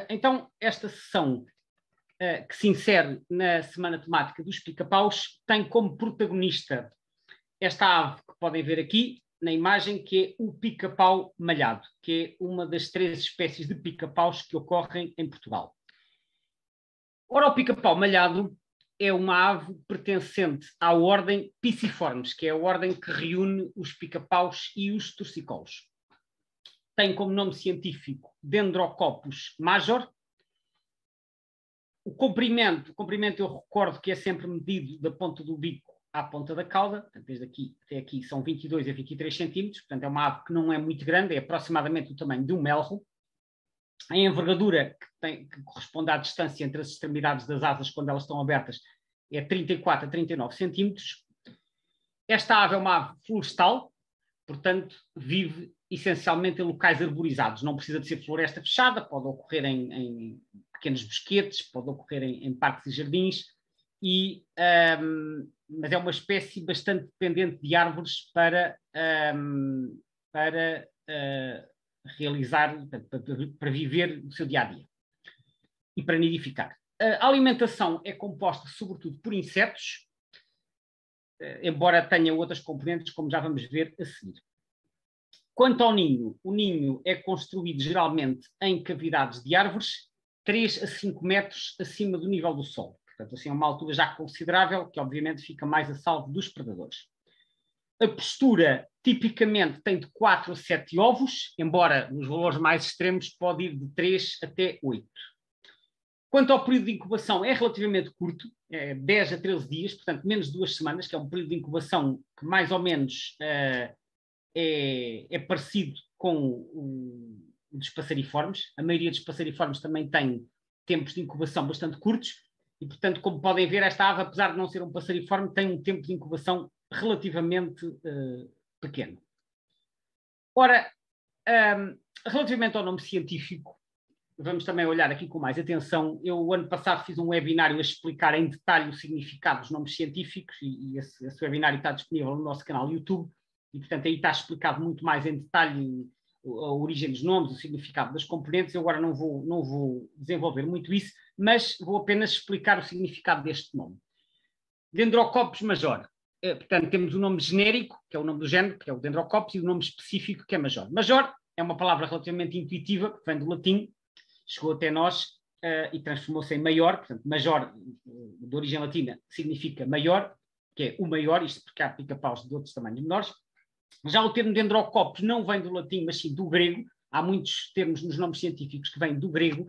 Então, esta sessão que se insere na semana temática dos pica-paus tem como protagonista esta ave que podem ver aqui na imagem, que é o pica-pau malhado, que é uma das 3 espécies de pica-paus que ocorrem em Portugal. Ora, o pica-pau malhado é uma ave pertencente à ordem Pisciformes, que é a ordem que reúne os pica-paus e os torcicolos. Tem como nome científico Dendrocopus major. O comprimento eu recordo que é sempre medido da ponta do bico à ponta da cauda, portanto, desde aqui até aqui são 22 a 23 centímetros, portanto é uma ave que não é muito grande, é aproximadamente do tamanho de um melro. A envergadura que corresponde à distância entre as extremidades das asas quando elas estão abertas é 34 a 39 centímetros. Esta ave é uma ave florestal, portanto vive essencialmente em locais arborizados, não precisa de ser floresta fechada, pode ocorrer em pequenos bosquetes, pode ocorrer em parques e jardins, mas é uma espécie bastante dependente de árvores para realizar, para viver o seu dia-a-dia e para nidificar. A alimentação é composta sobretudo por insetos, embora tenha outras componentes, como já vamos ver a seguir. Quanto ao ninho, o ninho é construído geralmente em cavidades de árvores, 3 a 5 metros acima do nível do solo. Portanto, assim, é uma altura já considerável, que obviamente fica mais a salvo dos predadores. A postura, tipicamente, tem de 4 a 7 ovos, embora nos valores mais extremos pode ir de 3 até 8. Quanto ao período de incubação, é relativamente curto, 10 a 13 dias, portanto, menos de 2 semanas, que é um período de incubação que mais ou menos é parecido com o dos passariformes. A maioria dos passariformes também tem tempos de incubação bastante curtos e, portanto, como podem ver, esta ave, apesar de não ser um passariforme, tem um tempo de incubação relativamente pequeno. Ora, relativamente ao nome científico, vamos também olhar aqui com mais atenção. Eu, o ano passado, fiz um webinário a explicar em detalhe o significado dos nomes científicos e esse webinário está disponível no nosso canal YouTube e, portanto, aí está explicado muito mais em detalhe a origem dos nomes, o significado das componentes. Eu agora não vou desenvolver muito isso, mas vou apenas explicar o significado deste nome. Dendrocopus major. Portanto, temos o nome genérico, que é o nome do género, que é o Dendrocopus, e o nome específico, que é major. Major é uma palavra relativamente intuitiva, que vem do latim, chegou até nós e transformou-se em maior. Portanto, major, de origem latina, significa maior, que é o maior, isto porque há pica-paus de outros tamanhos menores. Já o termo Dendrocopus não vem do latim, mas sim do grego. Há muitos termos nos nomes científicos que vêm do grego.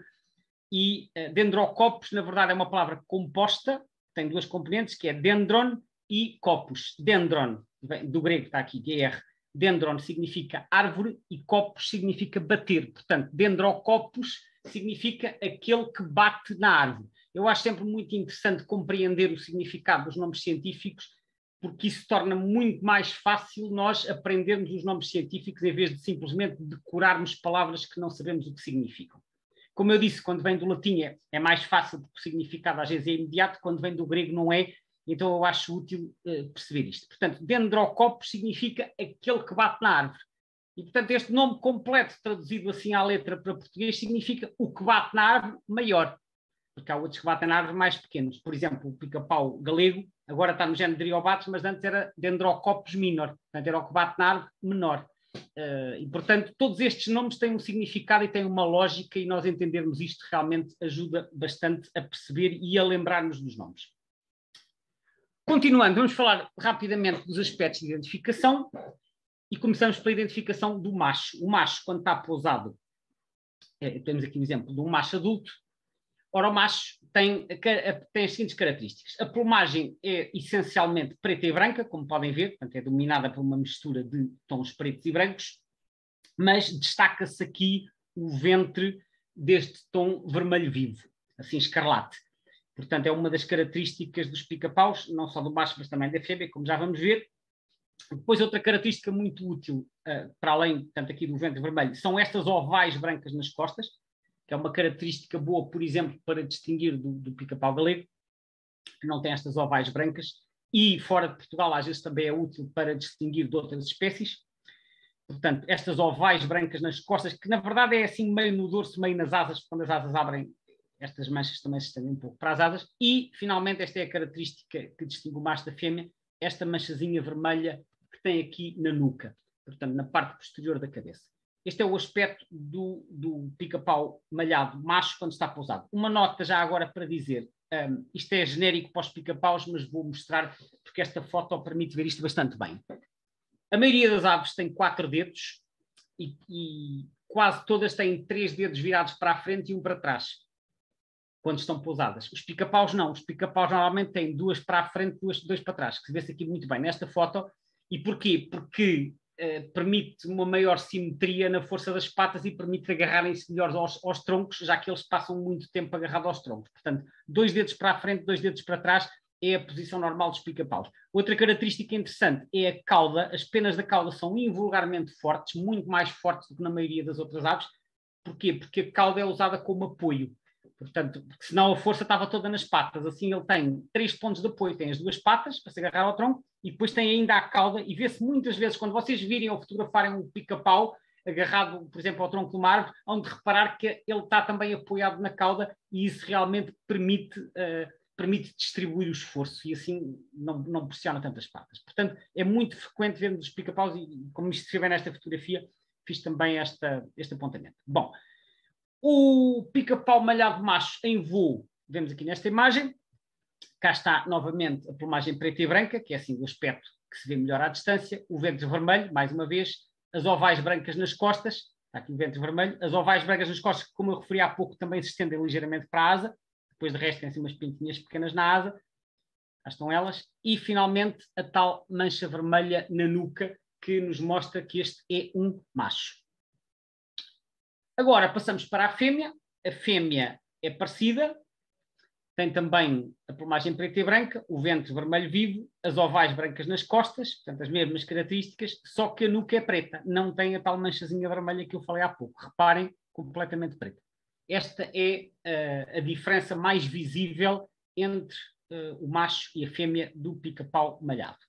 E Dendrocopus, na verdade, é uma palavra composta, tem 2 componentes, que é dendron e copus. Dendron, do grego está aqui, DR. Dendron significa árvore e copus significa bater. Portanto, Dendrocopus significa aquele que bate na árvore. Eu acho sempre muito interessante compreender o significado dos nomes científicos, porque isso torna muito mais fácil nós aprendermos os nomes científicos em vez de simplesmente decorarmos palavras que não sabemos o que significam. Como eu disse, quando vem do latim é mais fácil, porque o significado às vezes é imediato, quando vem do grego não é, então eu acho útil perceber isto. Portanto, Dendrocopus significa aquele que bate na árvore. E, portanto, este nome completo, traduzido assim à letra para português, significa o que bate na árvore maior. Porque há outros que batem na árvore mais pequenos. Por exemplo, o pica-pau galego, agora está no género Driobates, mas antes era Dendrocopus minor. Portanto, era o que bate na árvore menor. E, portanto, todos estes nomes têm um significado e têm uma lógica, e nós entendermos isto realmente ajuda bastante a perceber e a lembrar-nos dos nomes. Continuando, vamos falar rapidamente dos aspectos de identificação e começamos pela identificação do macho. O macho, quando está pousado, temos aqui um exemplo de um macho adulto. Ora, o macho tem as seguintes características. A plumagem é essencialmente preta e branca, como podem ver, portanto é dominada por uma mistura de tons pretos e brancos, mas destaca-se aqui o ventre deste tom vermelho vivo, assim escarlate. Portanto, é uma das características dos pica-paus, não só do macho, mas também da fêmea, como já vamos ver. Depois, outra característica muito útil, para além, portanto, aqui do ventre vermelho, são estas ovais brancas nas costas, que é uma característica boa, por exemplo, para distinguir do pica-pau galego, que não tem estas ovais brancas, e fora de Portugal às vezes também é útil para distinguir de outras espécies. Portanto, estas ovais brancas nas costas, que na verdade é assim meio no dorso, meio nas asas, quando as asas abrem, estas manchas também se estendem um pouco para as asas. E, finalmente, esta é a característica que distingue o macho da fêmea, esta manchazinha vermelha que tem aqui na nuca, portanto, na parte posterior da cabeça. Este é o aspecto do pica-pau malhado macho quando está pousado. Uma nota já agora para dizer, isto é genérico para os pica-paus, mas vou mostrar porque esta foto permite ver isto bastante bem. A maioria das aves tem 4 dedos e quase todas têm 3 dedos virados para a frente e um para trás, quando estão pousadas. Os pica-paus não. Os pica-paus normalmente têm 2 para a frente e 2 para trás, que se vê-se aqui muito bem nesta foto. E porquê? Porque permite uma maior simetria na força das patas e permite agarrarem-se melhor aos troncos, já que eles passam muito tempo agarrados aos troncos. Portanto, 2 dedos para a frente, 2 dedos para trás é a posição normal dos pica-paus. Outra característica interessante é a cauda. As penas da cauda são invulgarmente fortes, muito mais fortes do que na maioria das outras aves. Porquê? Porque a cauda é usada como apoio. Portanto, porque senão a força estava toda nas patas. Assim ele tem 3 pontos de apoio. Tem as 2 patas para se agarrar ao tronco e depois tem ainda a cauda. E vê-se muitas vezes, quando vocês virem ou fotografarem um pica-pau agarrado, por exemplo, ao tronco de uma árvore, hão de reparar que ele está também apoiado na cauda e isso realmente permite distribuir o esforço e assim não pressiona tanto as patas. Portanto, é muito frequente vermos os pica-paus e, como isto se vê nesta fotografia, fiz também este apontamento. Bom, o pica-pau malhado macho em voo, vemos aqui nesta imagem. Cá está novamente a plumagem preta e branca, que é assim o aspecto que se vê melhor à distância. O ventre vermelho, mais uma vez, as ovais brancas nas costas. Está aqui o ventre vermelho. As ovais brancas nas costas, que, como eu referi há pouco, também se estendem ligeiramente para a asa. Depois de resto tem assim umas pintinhas pequenas na asa. Cá estão elas. E finalmente a tal mancha vermelha na nuca, que nos mostra que este é um macho. Agora passamos para a fêmea. A fêmea é parecida. Tem também a plumagem preta e branca, o ventre vermelho vivo, as ovais brancas nas costas, portanto as mesmas características, só que a nuca é preta, não tem a tal manchazinha vermelha que eu falei há pouco. Reparem, completamente preta. Esta é a diferença mais visível entre o macho e a fêmea do pica-pau malhado.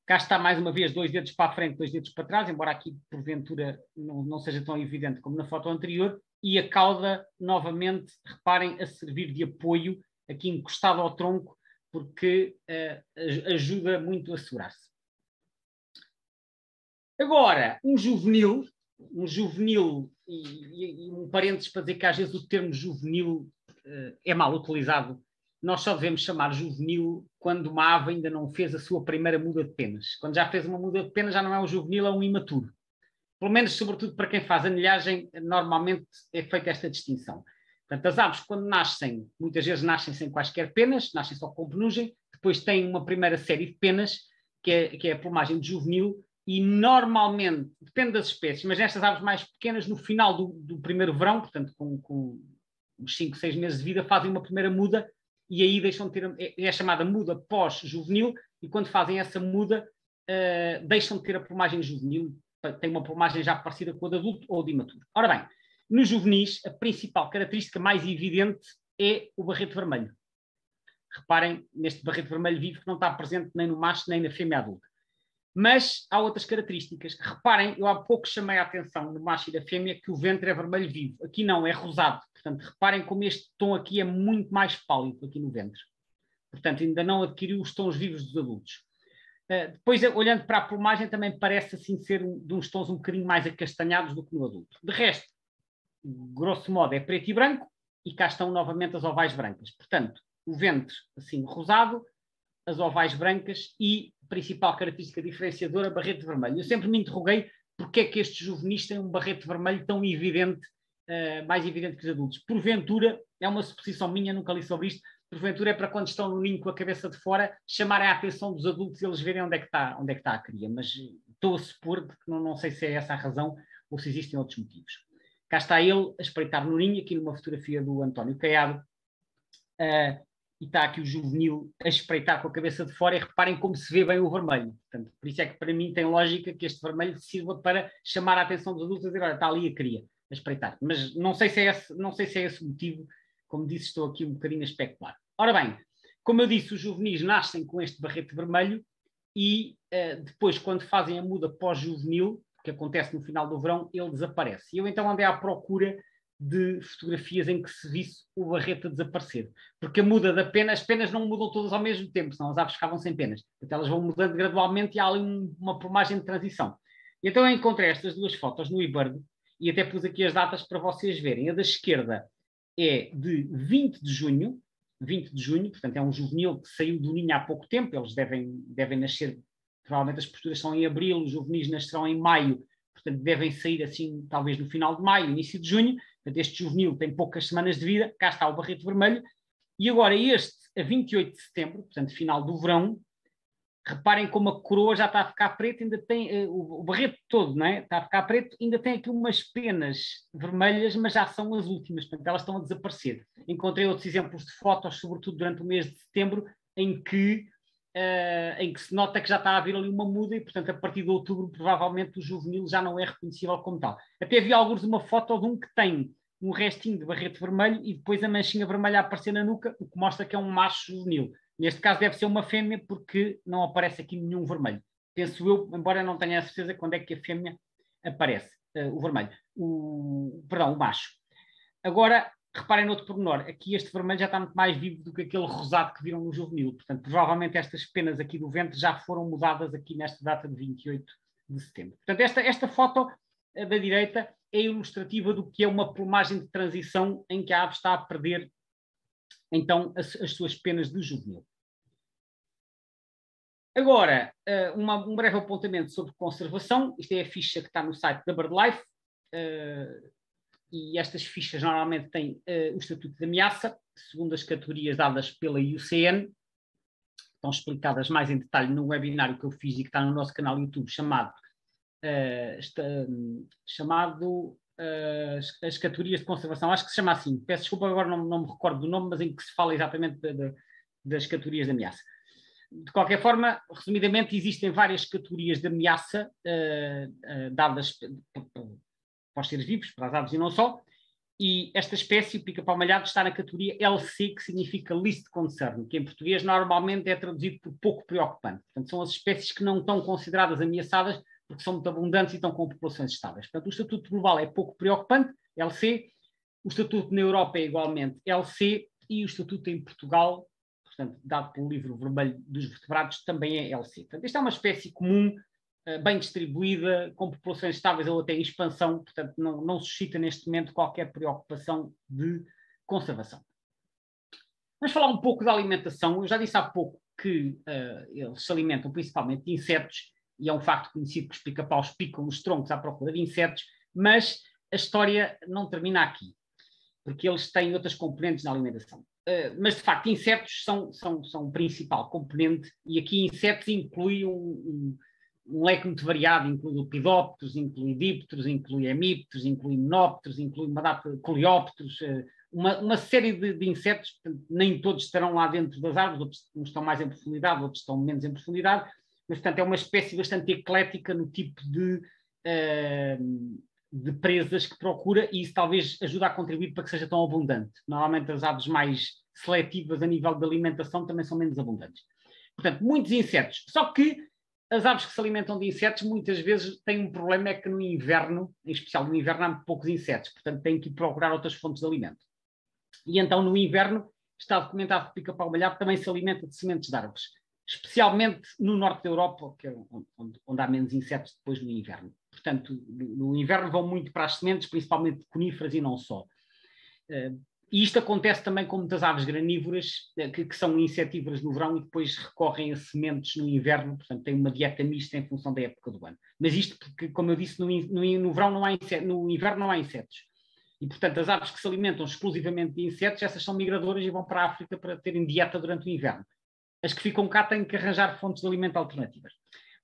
Cá está mais uma vez 2 dedos para a frente, 2 dedos para trás, embora aqui porventura não seja tão evidente como na foto anterior, e a cauda novamente, reparem, a servir de apoio, aqui encostado ao tronco, porque ajuda muito a segurar-se. Agora, um juvenil, e um parênteses para dizer que às vezes o termo juvenil é mal utilizado. Nós só devemos chamar juvenil quando uma ave ainda não fez a sua primeira muda de penas. Quando já fez uma muda de penas já não é um juvenil, é um imaturo. Pelo menos, sobretudo para quem faz anilhagem, normalmente é feita esta distinção. Portanto, as aves, quando nascem, muitas vezes nascem sem quaisquer penas, nascem só com penugem, depois têm uma primeira série de penas, que é a plumagem de juvenil, e normalmente, depende das espécies, mas nestas aves mais pequenas, no final do primeiro verão, portanto, com uns 5, 6 meses de vida, fazem uma primeira muda, e aí deixam de ter, é chamada muda pós-juvenil, e quando fazem essa muda, deixam de ter a plumagem juvenil, tem uma plumagem já parecida com a de adulto ou de imaturo. Ora bem, nos juvenis, a principal característica mais evidente é o barrete vermelho. Reparem neste barrete vermelho vivo que não está presente nem no macho nem na fêmea adulta. Mas há outras características. Reparem, eu há pouco chamei a atenção no macho e da fêmea que o ventre é vermelho vivo. Aqui não, é rosado. Portanto, reparem como este tom aqui é muito mais pálido aqui no ventre. Portanto, ainda não adquiriu os tons vivos dos adultos. Depois, olhando para a plumagem, também parece assim ser de uns tons um bocadinho mais acastanhados do que no adulto. De resto, grosso modo, é preto e branco, e cá estão novamente as ovais brancas. Portanto, o ventre assim rosado, as ovais brancas e, principal característica diferenciadora, barrete vermelho. Eu sempre me interroguei porque é que estes juvenis têm um barrete vermelho tão evidente, mais evidente que os adultos. Porventura, é uma suposição minha, nunca li sobre isto, porventura é para quando estão no ninho com a cabeça de fora, chamarem a atenção dos adultos e eles verem onde é que está a cria. Mas estou a supor, porque não sei se é essa a razão ou se existem outros motivos. Cá está ele a espreitar no ninho, aqui numa fotografia do António Caiado, e está aqui o juvenil a espreitar com a cabeça de fora, e reparem como se vê bem o vermelho. Portanto, por isso é que para mim tem lógica que este vermelho sirva para chamar a atenção dos adultos a dizer, olha, está ali a cria, a espreitar. Mas não sei se é esse o motivo. Como disse, estou aqui um bocadinho a especular. Ora bem, como eu disse, os juvenis nascem com este barrete vermelho e depois, quando fazem a muda pós-juvenil, que acontece no final do verão, ele desaparece. E eu então andei à procura de fotografias em que se visse o barreto a desaparecer. Porque a muda da pena, as penas não mudam todas ao mesmo tempo, senão as aves ficavam sem penas. Então elas vão mudando gradualmente e há ali uma plumagem de transição. E então eu encontrei estas duas fotos no eBird e até pus aqui as datas para vocês verem. A da esquerda é de 20 de junho, portanto é um juvenil que saiu do ninho há pouco tempo, eles devem nascer, provavelmente as posturas são em abril, os juvenis nascerão em maio, portanto devem sair assim talvez no final de maio, início de junho. Portanto, este juvenil tem poucas semanas de vida, cá está o barreto vermelho. E agora este, a 28 de setembro, portanto final do verão, reparem como a coroa já está a ficar preta, ainda tem o barreto todo, não é? Está a ficar preto, ainda tem aqui umas penas vermelhas, mas já são as últimas, portanto elas estão a desaparecer. Encontrei outros exemplos de fotos, sobretudo durante o mês de setembro, em que se nota que já está a haver ali uma muda e, portanto, a partir de outubro, provavelmente o juvenil já não é reconhecível como tal. Até vi alguns de uma foto de um que tem um restinho de barreto vermelho e depois a manchinha vermelha a aparecer na nuca, o que mostra que é um macho juvenil. Neste caso deve ser uma fêmea porque não aparece aqui nenhum vermelho. Penso eu, embora não tenha a certeza quando é que a fêmea aparece, o vermelho. O macho. Agora, reparem no outro pormenor, aqui este vermelho já está muito mais vivo do que aquele rosado que viram no juvenil. Portanto, provavelmente estas penas aqui do ventre já foram mudadas aqui nesta data de 28 de setembro. Portanto, esta foto da direita é ilustrativa do que é uma plumagem de transição em que a ave está a perder, então, as suas penas de juvenil. Agora, um breve apontamento sobre conservação. Isto é a ficha que está no site da BirdLife. E estas fichas normalmente têm o estatuto de ameaça, segundo as categorias dadas pela IUCN. Estão explicadas mais em detalhe no webinário que eu fiz e que está no nosso canal do YouTube, chamado as categorias de conservação. Acho que se chama assim. Peço desculpa, agora não me recordo do nome, mas em que se fala exatamente das categorias de ameaça. De qualquer forma, resumidamente, existem várias categorias de ameaça dadas para os seres vivos, para as aves e não só, e esta espécie, o pica-pau malhado, está na categoria LC, que significa Least Concern, que em português normalmente é traduzido por pouco preocupante. Portanto, são as espécies que não estão consideradas ameaçadas porque são muito abundantes e estão com populações estáveis. Portanto, o estatuto global é pouco preocupante, LC, o estatuto na Europa é igualmente LC e o estatuto em Portugal, portanto, dado pelo livro vermelho dos vertebrados, também é LC. Portanto, esta é uma espécie comum, bem distribuída, com populações estáveis ou até em expansão, portanto não suscita neste momento qualquer preocupação de conservação. Vamos falar um pouco da alimentação. Eu já disse há pouco que eles se alimentam principalmente de insetos, e é um facto conhecido que os pica-paus picam os troncos à procura de insetos, mas a história não termina aqui, porque eles têm outras componentes na alimentação. Mas, de facto, insetos são o principal componente, e aqui insetos inclui um leque muito variado, inclui lepidópteros, inclui dípteros, inclui hemípteros, inclui menópteros, inclui uma data de coleópteros, uma série de insetos. Portanto, nem todos estarão lá dentro das árvores, outros estão mais em profundidade, outros estão menos em profundidade, mas, portanto, é uma espécie bastante eclética no tipo de presas que procura, e isso talvez ajude a contribuir para que seja tão abundante. Normalmente as aves mais seletivas a nível de alimentação também são menos abundantes. Portanto, muitos insetos. Só que as aves que se alimentam de insetos muitas vezes têm um problema, é que no inverno, em especial no inverno, há poucos insetos, portanto têm que ir procurar outras fontes de alimento. E então no inverno está documentado que o pica-pau malhado também se alimenta de sementes de árvores, especialmente no norte da Europa, que é onde há menos insetos depois no inverno. Portanto, no inverno vão muito para as sementes, principalmente de coníferas e não só. E isto acontece também com muitas aves granívoras, que são insetívoras no verão e depois recorrem a sementes no inverno, portanto têm uma dieta mista em função da época do ano. Mas isto porque, como eu disse, no verão não há insetos, no inverno não há insetos. E, portanto, as aves que se alimentam exclusivamente de insetos, essas são migradoras e vão para a África para terem dieta durante o inverno. As que ficam cá têm que arranjar fontes de alimento alternativas.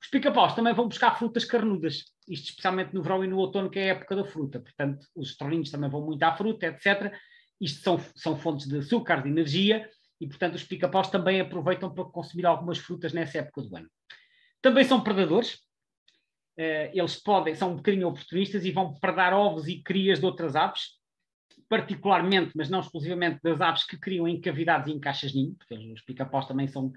Os pica-paus também vão buscar frutas carnudas, isto especialmente no verão e no outono, que é a época da fruta. Portanto, os estorninhos também vão muito à fruta, etc. Isto são fontes de açúcar, de energia, e, portanto, os pica-paus também aproveitam para consumir algumas frutas nessa época do ano. Também são predadores. Eles são um bocadinho oportunistas e vão predar ovos e crias de outras aves. particularmente, mas não exclusivamente, das aves que criam em cavidades e em caixas-ninho, porque os pica-paus também são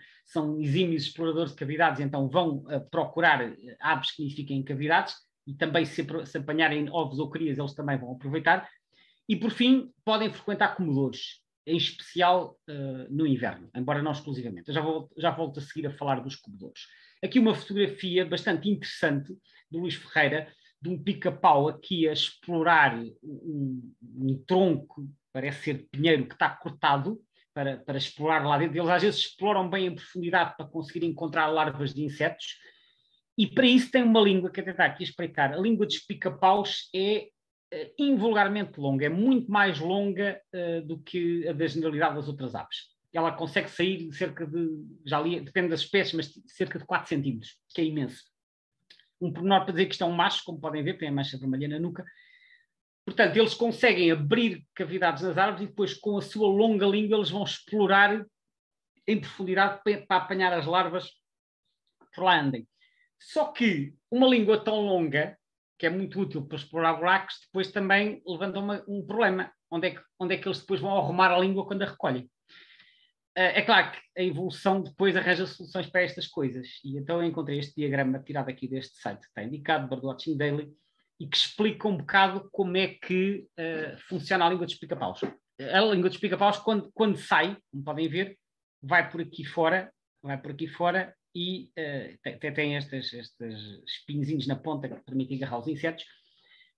exímios exploradores de cavidades, então vão procurar aves que nidifiquem em cavidades, e também se apanharem ovos ou crias, eles também vão aproveitar. E, por fim, podem frequentar comedores, em especial no inverno, embora não exclusivamente. Eu já volto a seguir a falar dos comedores. Aqui uma fotografia bastante interessante do Luís Ferreira, de um pica-pau aqui a explorar um tronco, parece ser pinheiro, que está cortado, para explorar lá dentro. Eles às vezes exploram bem em profundidade para conseguir encontrar larvas de insetos, e para isso tem uma língua que até está aqui a explicar. A língua dos pica-paus é invulgarmente longa, é muito mais longa do que a da generalidade das outras aves. Ela consegue sair de cerca de, já li, depende das espécies, mas cerca de 4 centímetros, que é imenso. Um pormenor para dizer que isto é um macho, como podem ver, tem a mancha vermelha na nuca. Portanto, eles conseguem abrir cavidades nas árvores e depois, com a sua longa língua, eles vão explorar em profundidade para apanhar as larvas por lá andem. Só que uma língua tão longa, que é muito útil para explorar buracos, depois também levanta um problema. Onde é que eles depois vão arrumar a língua quando a recolhem? É claro que a evolução depois arranja soluções para estas coisas. E então eu encontrei este diagrama tirado aqui deste site, que está indicado, Birdwatching Daily, e que explica um bocado como é que funciona a língua dos pica-paus. A língua dos pica-paus, quando sai, como podem ver, vai por aqui fora e tem estes espinhozinhos na ponta que permitem agarrar os insetos,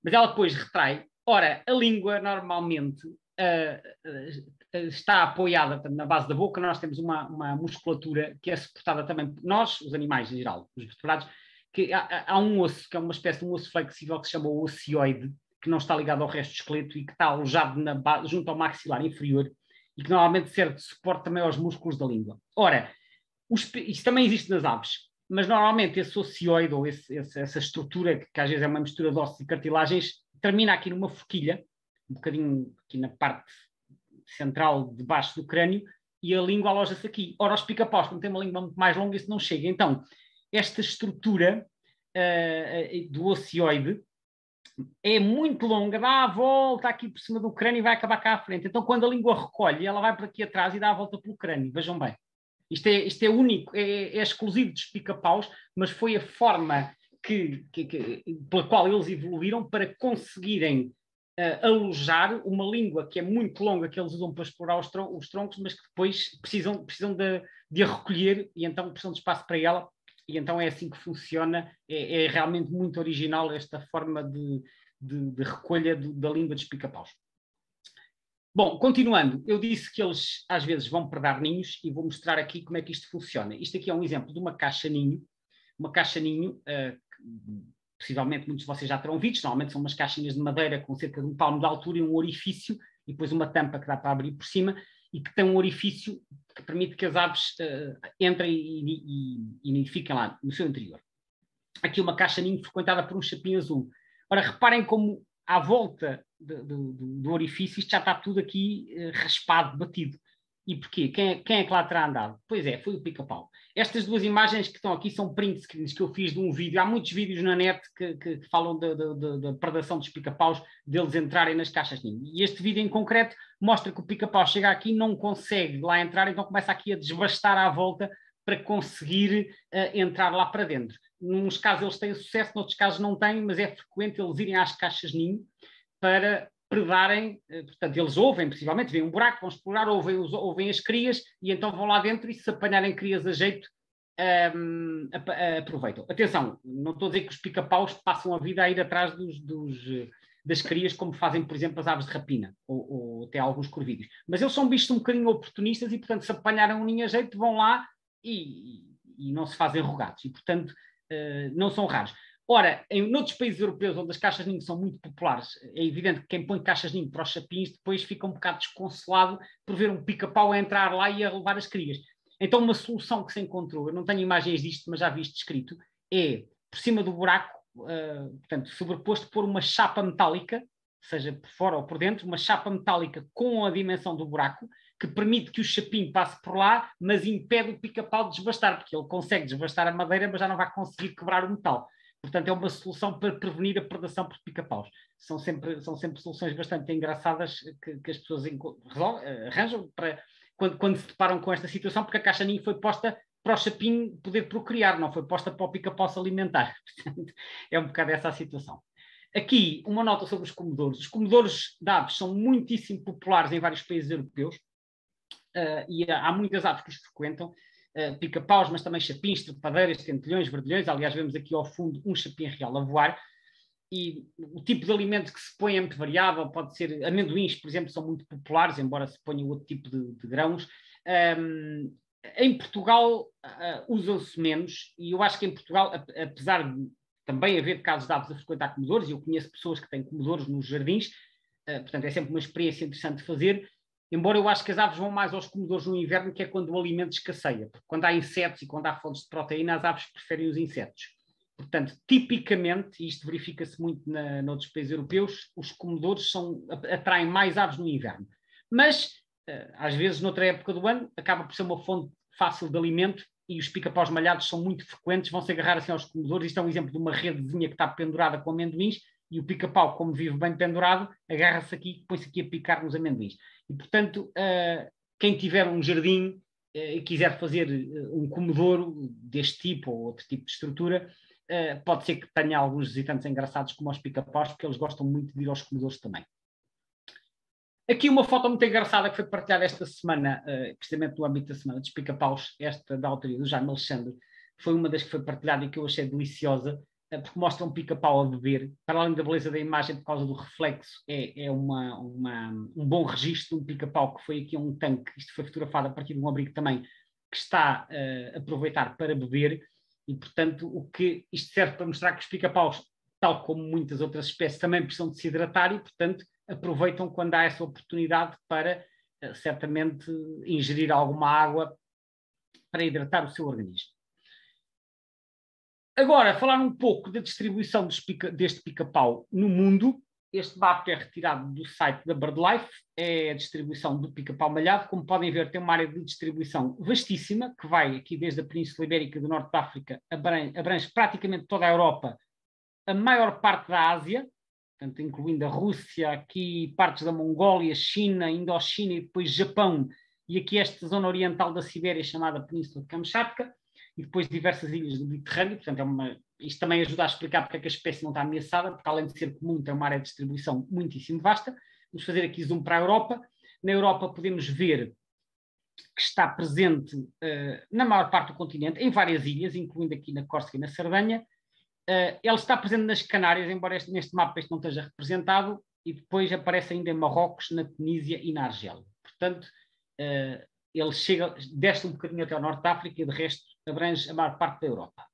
mas ela depois retrai. Ora, a língua normalmente está apoiada na base da boca. Nós temos uma musculatura que é suportada também por nós, os animais em geral, os vertebrados, que há um osso, que é uma espécie de um osso flexível que se chama o ocioide, que não está ligado ao resto do esqueleto e que está alojado junto ao maxilar inferior e que normalmente serve de suporte também aos músculos da língua. Ora, isso também existe nas aves, mas normalmente esse ocioide ou essa estrutura, que às vezes é uma mistura de ossos e cartilagens, termina aqui numa forquilha, um bocadinho aqui na parte central debaixo do crânio, e a língua aloja-se aqui. Ora, os pica-paus, como têm uma língua muito mais longa, isso não chega. Então, esta estrutura do ocioide é muito longa, dá a volta aqui por cima do crânio e vai acabar cá à frente. Então, quando a língua recolhe, ela vai para aqui atrás e dá a volta pelo crânio. Vejam bem. Isto é único, é exclusivo dos pica-paus, mas foi a forma pela qual eles evoluíram para conseguirem alojar uma língua que é muito longa, que eles usam para explorar os troncos, mas que depois precisam de a recolher e então precisam de espaço para ela. E então é assim que funciona. É realmente muito original esta forma de recolha da língua dos pica-paus. Bom, continuando, eu disse que eles às vezes vão predar ninhos e vou mostrar aqui como é que isto funciona. Isto aqui é um exemplo de uma caixa-ninho. Uma caixa-ninho, possivelmente muitos de vocês já terão visto, normalmente são umas caixinhas de madeira com cerca de um palmo de altura e um orifício, e depois uma tampa que dá para abrir por cima, e que tem um orifício que permite que as aves entrem e nidifiquem lá no seu interior. Aqui uma caixa-ninho frequentada por um chapim azul. Ora, reparem como à volta do orifício isto já está tudo aqui raspado, batido. E porquê? Quem é que lá terá andado? Pois é, foi o pica-pau. Estas duas imagens que estão aqui são print screens que eu fiz de um vídeo. Há muitos vídeos na net que falam da predação dos pica-paus, deles entrarem nas caixas-ninho. E este vídeo em concreto mostra que o pica-pau chega aqui e não consegue lá entrar, então começa aqui a desbastar à volta para conseguir entrar lá para dentro. Nos casos eles têm sucesso, noutros casos não têm, mas é frequente eles irem às caixas-ninho para predarem, portanto, eles ouvem, possivelmente, veem um buraco, vão explorar, ouvem as crias e então vão lá dentro e se apanharem crias a jeito, aproveitam. Atenção, não estou a dizer que os pica-paus passam a vida a ir atrás das crias, como fazem, por exemplo, as aves de rapina, ou até alguns corvídeos. Mas eles são bichos um bocadinho oportunistas e, portanto, se apanharem um ninho a jeito, vão lá e não se fazem rogados. E, portanto, não são raros. Ora, noutros países europeus onde as caixas-ninho são muito populares, é evidente que quem põe caixas-ninho para os chapins depois fica um bocado desconsolado por ver um pica-pau a entrar lá e a levar as crias. Então uma solução que se encontrou, eu não tenho imagens disto, mas já vi isto descrito, é por cima do buraco, portanto, sobreposto, pôr uma chapa metálica, seja por fora ou por dentro, uma chapa metálica com a dimensão do buraco, que permite que o chapim passe por lá, mas impede o pica-pau de desbastar, porque ele consegue desbastar a madeira, mas já não vai conseguir quebrar o metal. Portanto, é uma solução para prevenir a predação por pica-paus. São sempre soluções bastante engraçadas que as pessoas arranjam para, quando se deparam com esta situação, porque a caixa-ninho foi posta para o chapinho poder procriar, não foi posta para o pica-pau se alimentar. Portanto, é um bocado essa a situação. Aqui, uma nota sobre os comedouros. Os comedouros de aves são muitíssimo populares em vários países europeus e há muitas aves que os frequentam, pica-paus, mas também chapins, trepadeiras, tentelhões, verdilhões. Aliás, vemos aqui ao fundo um chapim real a voar. E o tipo de alimento que se põe é muito variável, pode ser amendoins, por exemplo, são muito populares, embora se ponha outro tipo de grãos. Em Portugal usam-se menos, e eu acho que em Portugal, apesar de também haver casos de aves a frequentar comedouros, e eu conheço pessoas que têm comedouros nos jardins, portanto é sempre uma experiência interessante de fazer, embora eu acho que as aves vão mais aos comedouros no inverno, que é quando o alimento escasseia, porque quando há insetos e quando há fontes de proteína, as aves preferem os insetos. Portanto, tipicamente, e isto verifica-se muito noutros países europeus, os comedouros atraem mais aves no inverno. Mas, às vezes, noutra época do ano, acaba por ser uma fonte fácil de alimento e os pica-paus malhados são muito frequentes, vão se agarrar assim aos comedouros. Isto é um exemplo de uma redezinha que está pendurada com amendoins e o pica-pau, como vive bem pendurado, agarra-se aqui, põe-se aqui a picar nos amendoins. E, portanto, quem tiver um jardim e quiser fazer um comedouro deste tipo ou outro tipo de estrutura, pode ser que tenha alguns visitantes engraçados como os pica-paus, porque eles gostam muito de ir aos comedouros também. Aqui uma foto muito engraçada que foi partilhada esta semana, precisamente no âmbito da Semana dos Pica-Paus, esta da autoria do Jaime Alexandre, foi uma das que foi partilhada e que eu achei deliciosa, porque mostra um pica-pau a beber, para além da beleza da imagem por causa do reflexo, é um bom registro de um pica-pau que foi aqui a um tanque, isto foi fotografado a partir de um abrigo também, que está a aproveitar para beber, e portanto isto serve para mostrar que os pica-paus, tal como muitas outras espécies, também precisam de se hidratar e, portanto, aproveitam quando há essa oportunidade para, certamente, ingerir alguma água para hidratar o seu organismo. Agora, falar um pouco da distribuição deste pica-pau no mundo. Este mapa é retirado do site da BirdLife, é a distribuição do pica-pau malhado. Como podem ver, tem uma área de distribuição vastíssima, que vai aqui desde a Península Ibérica do Norte da África, abrange praticamente toda a Europa, a maior parte da Ásia, portanto, incluindo a Rússia, aqui partes da Mongólia, China, Indochina e depois Japão, e aqui esta zona oriental da Sibéria chamada Península de Kamchatka, e depois diversas ilhas do Mediterrâneo. Portanto, isto também ajuda a explicar porque é que a espécie não está ameaçada, porque além de ser comum, tem uma área de distribuição muitíssimo vasta. Vamos fazer aqui zoom para a Europa. Na Europa podemos ver que está presente na maior parte do continente, em várias ilhas, incluindo aqui na Córsega e na Sardenha. Ele está presente nas Canárias, embora neste mapa este não esteja representado, e depois aparece ainda em Marrocos, na Tunísia e na Argélia. Portanto, ele desce um bocadinho até ao norte da África e de resto abrange a maior parte da Europa.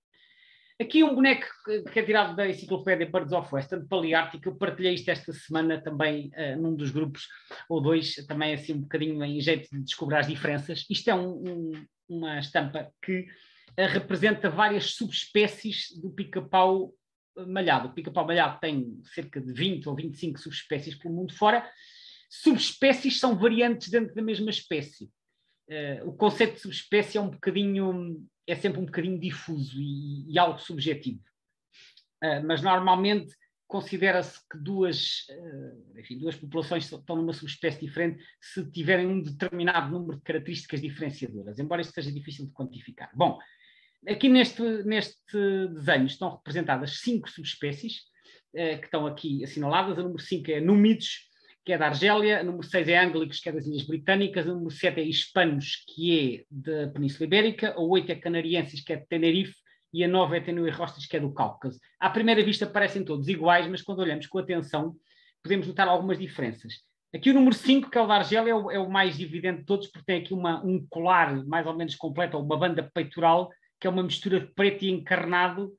Aqui um boneco que é tirado da enciclopédia Birds of Western Paleártica. Eu partilhei isto esta semana também num dos grupos, ou dois, também assim um bocadinho em jeito de descobrir as diferenças. Isto é uma estampa que representa várias subespécies do pica-pau malhado. O pica-pau malhado tem cerca de 20 ou 25 subespécies pelo mundo fora. Subespécies são variantes dentro da mesma espécie. O conceito de subespécie é sempre um bocadinho difuso e algo subjetivo. Mas normalmente considera-se que duas populações estão numa subespécie diferente se tiverem um determinado número de características diferenciadoras, embora isto seja difícil de quantificar. Bom, aqui neste desenho estão representadas 5 subespécies que estão aqui assinaladas. A número 5 é Númidos, que é da Argélia, a número 6 é Anglicos, que é das Ilhas Britânicas, a número 7 é Hispanos, que é da Península Ibérica, a 8 é Canarienses, que é de Tenerife, e a 9 é Tenuirrostas, que é do Cáucaso. À primeira vista parecem todos iguais, mas quando olhamos com atenção podemos notar algumas diferenças. Aqui o número 5, que é o da Argélia, é o mais evidente de todos, porque tem aqui um colar mais ou menos completo, ou uma banda peitoral, que é uma mistura de preto e encarnado,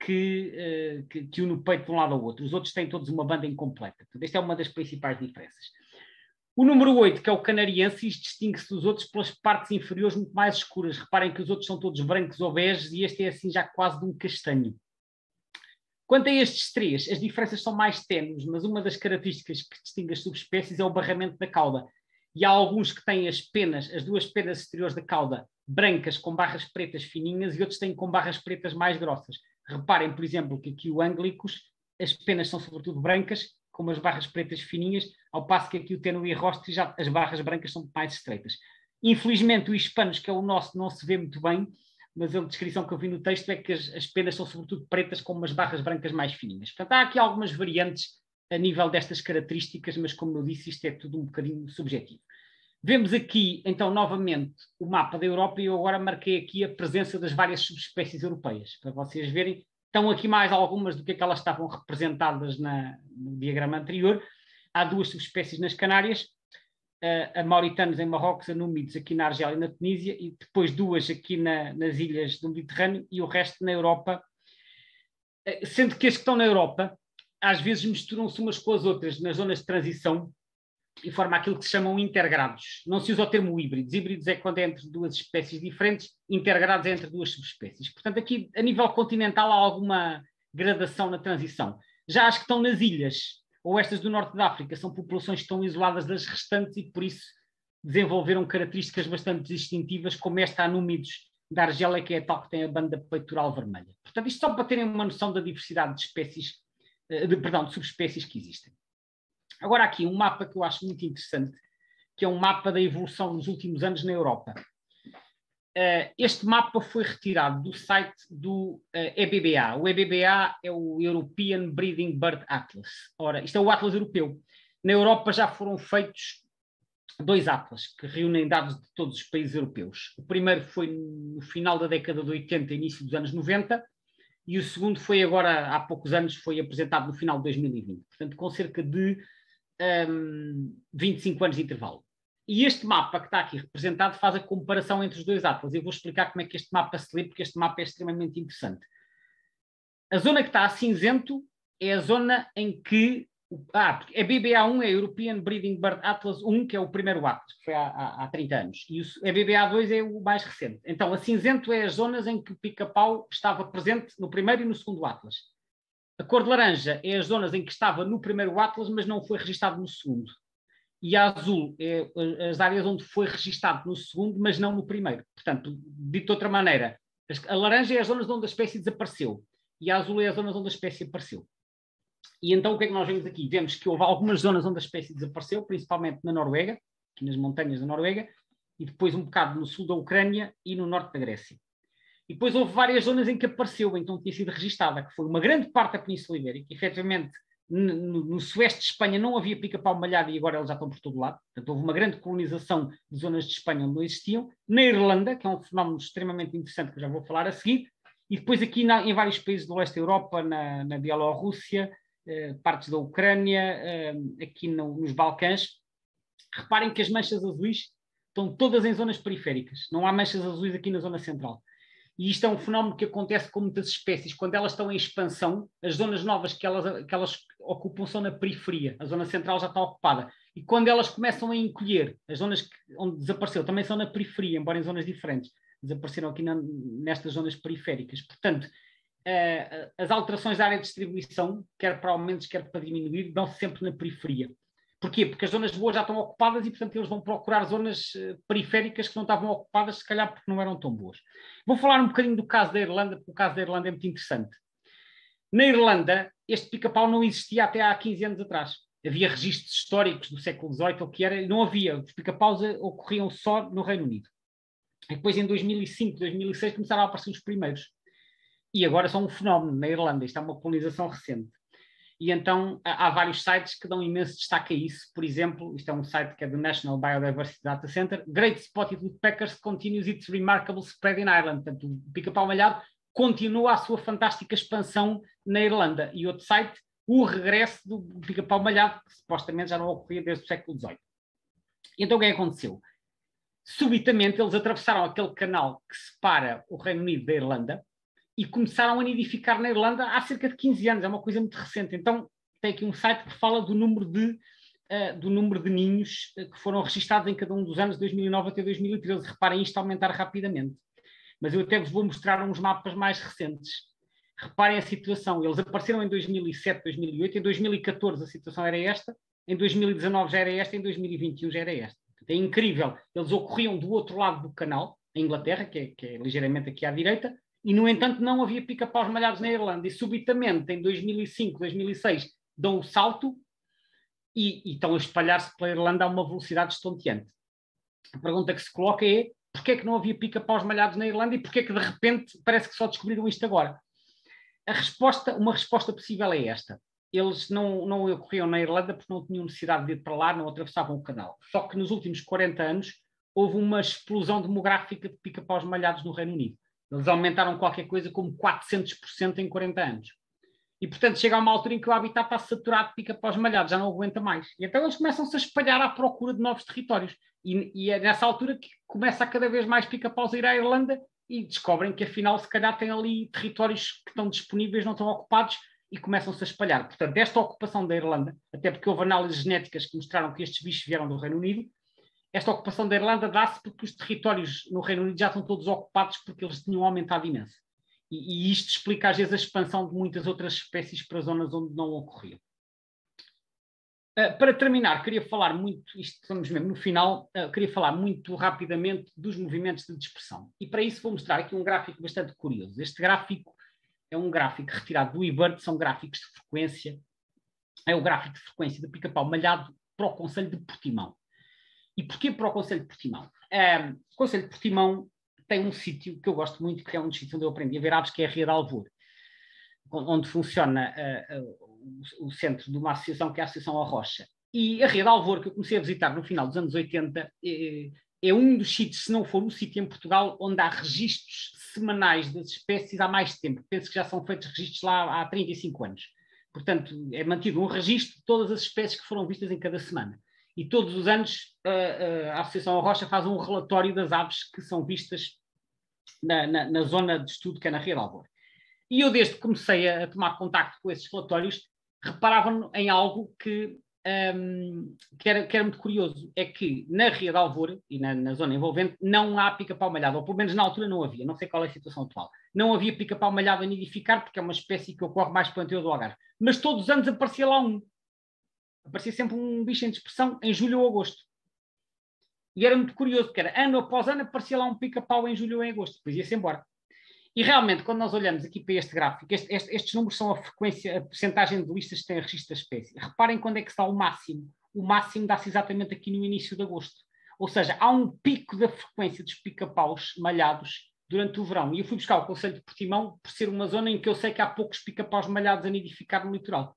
que une o peito de um lado ao outro. Os outros têm todos uma banda incompleta. Portanto, esta é uma das principais diferenças. O número 8, que é o Canariensis, distingue-se dos outros pelas partes inferiores muito mais escuras. Reparem que os outros são todos brancos ou beges e este é assim já quase de um castanho. Quanto a estes 3, as diferenças são mais ténues, mas uma das características que distingue as subespécies é o barramento da cauda. E há alguns que têm as duas penas exteriores da cauda brancas com barras pretas fininhas e outros têm com barras pretas mais grossas. Reparem, por exemplo, que aqui o Anglicus, as penas são sobretudo brancas, com umas barras pretas fininhas, ao passo que aqui o Tenui Rosti, já as barras brancas são mais estreitas. Infelizmente, o Hispanos, que é o nosso, não se vê muito bem, mas a descrição que eu vi no texto é que as penas são sobretudo pretas, com umas barras brancas mais fininhas. Portanto, há aqui algumas variantes a nível destas características, mas como eu disse, isto é tudo um bocadinho subjetivo. Vemos aqui, então, novamente, o mapa da Europa e eu agora marquei aqui a presença das várias subespécies europeias, para vocês verem. Estão aqui mais algumas do que aquelas estavam representadas no diagrama anterior. Há 2 subespécies nas Canárias, a Mauritanos em Marrocos, a Númides aqui na Argélia e na Tunísia, e depois 2 aqui nas ilhas do Mediterrâneo e o resto na Europa. Sendo que as que estão na Europa, às vezes misturam-se umas com as outras nas zonas de transição, e forma aquilo que se chamam intergrados. Não se usa o termo híbridos. Híbridos é quando é entre 2 espécies diferentes, intergrados é entre 2 subespécies. Portanto, aqui, a nível continental, há alguma gradação na transição. Já as que estão nas ilhas, ou estas do norte da África, são populações que estão isoladas das restantes e, por isso, desenvolveram características bastante distintivas, como esta Anúmidos da Argélia, que é a tal que tem a banda peitoral vermelha. Portanto, isto só para terem uma noção da diversidade de espécies, de subespécies que existem. Agora aqui um mapa que eu acho muito interessante, que é um mapa da evolução nos últimos anos na Europa. Este mapa foi retirado do site do EBBA. O EBBA é o European Breeding Bird Atlas. Ora, isto é o Atlas Europeu. Na Europa já foram feitos 2 atlas que reúnem dados de todos os países europeus. O primeiro foi no final da década de 80, início dos anos 90, e o segundo foi agora, há poucos anos, foi apresentado no final de 2020. Portanto, com cerca de 25 anos de intervalo. E este mapa que está aqui representado faz a comparação entre os 2 atlas. Eu vou explicar como é que este mapa se lê, porque este mapa é extremamente interessante. A zona que está a cinzento é a zona em que a BBA1 é a European Breeding Bird Atlas 1, que é o primeiro atlas, que foi há 30 anos. E a BBA2 é o mais recente. Então, a cinzento é as zonas em que o pica-pau estava presente no primeiro e no segundo atlas. A cor de laranja é as zonas em que estava no primeiro atlas, mas não foi registado no segundo. E a azul é as áreas onde foi registado no segundo, mas não no primeiro. Portanto, dito de outra maneira, a laranja é as zonas onde a espécie desapareceu e a azul é as zonas onde a espécie apareceu. E então o que é que nós vemos aqui? Vemos que houve algumas zonas onde a espécie desapareceu, principalmente na Noruega, aqui nas montanhas da Noruega, e depois um bocado no sul da Ucrânia e no norte da Grécia. E depois houve várias zonas em que apareceu, então tinha sido registada, que foi uma grande parte da Península Ibérica. Efetivamente, no sueste de Espanha não havia pica-pau malhado e agora eles já estão por todo lado. Portanto, houve uma grande colonização de zonas de Espanha onde não existiam. Na Irlanda, que é um fenómeno extremamente interessante que eu já vou falar a seguir. E depois aqui em vários países do leste da Europa, na Bielorrússia, partes da Ucrânia, aqui nos Balcãs. Reparem que as manchas azuis estão todas em zonas periféricas. Não há manchas azuis aqui na zona central. E isto é um fenómeno que acontece com muitas espécies. Quando elas estão em expansão, as zonas novas que elas ocupam são na periferia. A zona central já está ocupada. E quando elas começam a encolher, as zonas onde desapareceu também são na periferia, embora em zonas diferentes. Desapareceram aqui nestas zonas periféricas. Portanto, as alterações da área de distribuição, quer para aumentos, quer para diminuir, dão-se sempre na periferia. Porquê? Porque as zonas boas já estão ocupadas e, portanto, eles vão procurar zonas periféricas que não estavam ocupadas, se calhar porque não eram tão boas. Vou falar um bocadinho do caso da Irlanda, porque o caso da Irlanda é muito interessante. Na Irlanda, este pica-pau não existia até há 15 anos atrás. Havia registros históricos do século XVIII, ou que era, não havia. Os pica-paus ocorriam só no Reino Unido. E depois, em 2005, 2006, começaram a aparecer os primeiros. E agora são um fenómeno na Irlanda. Isto é uma colonização recente. E então há vários sites que dão imenso destaque a isso. Por exemplo, isto é um site que é do National Biodiversity Data Center. Great Spotted Woodpeckers continues its remarkable spread in Ireland. Portanto, o pica-pau malhado continua a sua fantástica expansão na Irlanda. E outro site, o regresso do pica-pau malhado, que supostamente já não ocorria desde o século XVIII. E então o que é que aconteceu? Subitamente eles atravessaram aquele canal que separa o Reino Unido da Irlanda e começaram a nidificar na Irlanda há cerca de 15 anos, é uma coisa muito recente. Então tem aqui um site que fala do número de ninhos que foram registados em cada um dos anos de 2009 até 2013. Reparem isto aumentar rapidamente. Mas eu até vos vou mostrar uns mapas mais recentes. Reparem a situação, eles apareceram em 2007, 2008, em 2014 a situação era esta, em 2019 já era esta, em 2021 já era esta. É incrível, eles ocorriam do outro lado do canal, em Inglaterra, que é ligeiramente aqui à direita, E, no entanto, não havia pica-paus malhados na Irlanda. E, subitamente, em 2005, 2006, dão o salto e estão a espalhar-se pela Irlanda a uma velocidade estonteante. A pergunta que se coloca é: porquê é que não havia pica-paus malhados na Irlanda e porquê é que, de repente, parece que só descobriram isto agora? Uma resposta possível é esta. Eles não ocorriam na Irlanda porque não tinham necessidade de ir para lá, não atravessavam o canal. Só que nos últimos 40 anos houve uma explosão demográfica de pica-paus malhados no Reino Unido. Eles aumentaram qualquer coisa como 400% em 40 anos. E, portanto, chega a uma altura em que o habitat está saturado de pica-paus malhados, já não aguenta mais. E então eles começam-se a espalhar à procura de novos territórios. E é nessa altura que começa a cada vez mais pica-paus a ir à Irlanda e descobrem que, afinal, se calhar têm ali territórios que estão disponíveis, não estão ocupados, e começam-se a espalhar. Portanto, esta ocupação da Irlanda, até porque houve análises genéticas que mostraram que estes bichos vieram do Reino Unido, esta ocupação da Irlanda dá-se porque os territórios no Reino Unido já estão todos ocupados porque eles tinham aumentado imenso. E isto explica, às vezes, a expansão de muitas outras espécies para zonas onde não ocorriam. Para terminar, queria falar muito, isto estamos mesmo no final, queria falar muito rapidamente dos movimentos de dispersão. E para isso vou mostrar aqui um gráfico bastante curioso. Este gráfico é um gráfico retirado do eBird, são gráficos de frequência. É o gráfico de frequência do pica-pau malhado para o Concelho de Portimão. E porquê para o Concelho de Portimão? O Concelho de Portimão tem um sítio que eu gosto muito, que é um dos sítios onde eu aprendi a ver aves, que é a Ria de Alvor, onde funciona o centro de uma associação que é a Associação A Rocha. E a Ria de Alvor, que eu comecei a visitar no final dos anos 80, é um dos sítios, se não for o sítio em Portugal, onde há registros semanais das espécies há mais tempo. Penso que já são feitos registros lá há 35 anos. Portanto, é mantido um registro de todas as espécies que foram vistas em cada semana. E todos os anos a Associação A Rocha faz um relatório das aves que são vistas na zona de estudo que é na Ria de Alvor. E eu, desde que comecei a tomar contacto com esses relatórios, reparava em algo que era muito curioso. É que na Ria de Alvor e na zona envolvente não há pica-pau malhado, ou pelo menos na altura não havia, não sei qual é a situação atual. Não havia pica-pau malhado a nidificar, porque é uma espécie que ocorre mais para o interior do Algarve. Mas todos os anos aparecia lá um. Aparecia sempre um bicho em dispersão em julho ou agosto. E era muito curioso, porque era ano após ano aparecia lá um pica-pau em julho ou em agosto, depois ia-se embora. E realmente, quando nós olhamos aqui para este gráfico, estes números são a frequência, a percentagem de listas que têm registro da espécie. Reparem quando é que está o máximo. O máximo dá-se exatamente aqui no início de agosto. Ou seja, há um pico da frequência dos pica-paus malhados durante o verão. E eu fui buscar o Concelho de Portimão por ser uma zona em que eu sei que há poucos pica-paus malhados a nidificar no litoral.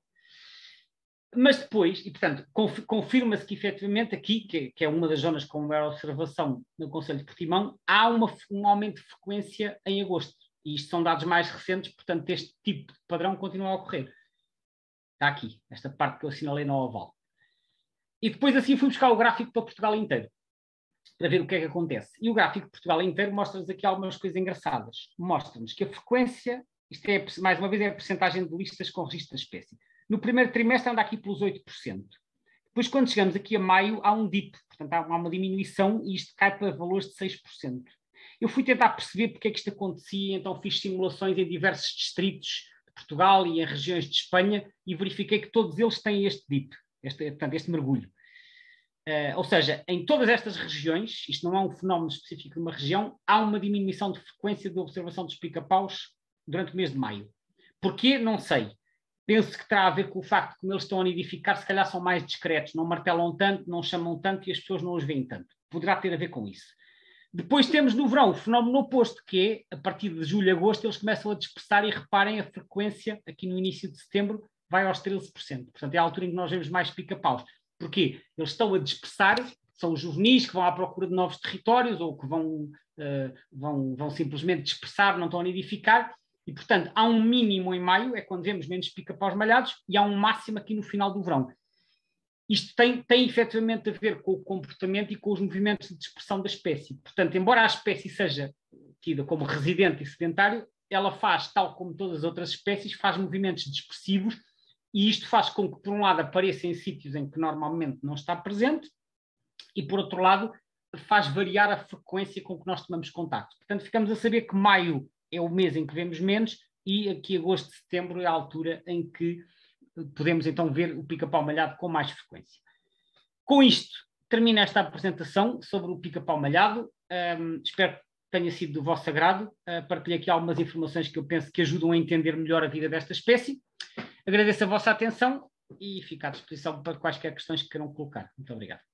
Mas depois, e portanto, confirma-se que efetivamente aqui, que é uma das zonas com maior observação no Concelho de Portimão, há um aumento de frequência em agosto. E isto são dados mais recentes, portanto, este tipo de padrão continua a ocorrer. Está aqui, esta parte que eu assinalei no oval. E depois assim fui buscar o gráfico para Portugal inteiro, para ver o que é que acontece. E o gráfico de Portugal inteiro mostra-nos aqui algumas coisas engraçadas. Mostra-nos que a frequência, isto é, mais uma vez, é a percentagem de listas com registro da espécie. No primeiro trimestre anda aqui pelos 8%. Depois, quando chegamos aqui a maio, há um dip, portanto há uma diminuição e isto cai para valores de 6%. Eu fui tentar perceber porque é que isto acontecia, então fiz simulações em diversos distritos de Portugal e em regiões de Espanha e verifiquei que todos eles têm este dip, este mergulho. Ou seja, em todas estas regiões, isto não é um fenómeno específico de uma região, há uma diminuição de frequência de observação dos pica-paus durante o mês de maio. Porquê? Não sei. Penso que terá a ver com o facto de, como eles estão a nidificar, se calhar são mais discretos, não martelam tanto, não chamam tanto e as pessoas não os veem tanto. Poderá ter a ver com isso. Depois temos no verão o fenómeno oposto, que é, a partir de julho e agosto, eles começam a dispersar e reparem a frequência, aqui no início de setembro, vai aos 13%. Portanto, é a altura em que nós vemos mais pica-paus. Porquê? Eles estão a dispersar, são os juvenis que vão à procura de novos territórios ou que vão simplesmente dispersar, não estão a nidificar. E, portanto, há um mínimo em maio, é quando vemos menos pica-paus malhados, e há um máximo aqui no final do verão. Isto tem efetivamente a ver com o comportamento e com os movimentos de dispersão da espécie. Portanto, embora a espécie seja tida como residente e sedentário, ela faz, tal como todas as outras espécies, faz movimentos dispersivos, e isto faz com que, por um lado, apareça em sítios em que normalmente não está presente, e, por outro lado, faz variar a frequência com que nós tomamos contacto. Portanto, ficamos a saber que maio é o mês em que vemos menos, e aqui agosto e setembro é a altura em que podemos então ver o pica-pau malhado com mais frequência. Com isto, termina esta apresentação sobre o pica-pau malhado. Espero que tenha sido do vosso agrado. Partilhei aqui algumas informações que eu penso que ajudam a entender melhor a vida desta espécie. Agradeço a vossa atenção e fico à disposição para quaisquer questões que queiram colocar. Muito obrigado.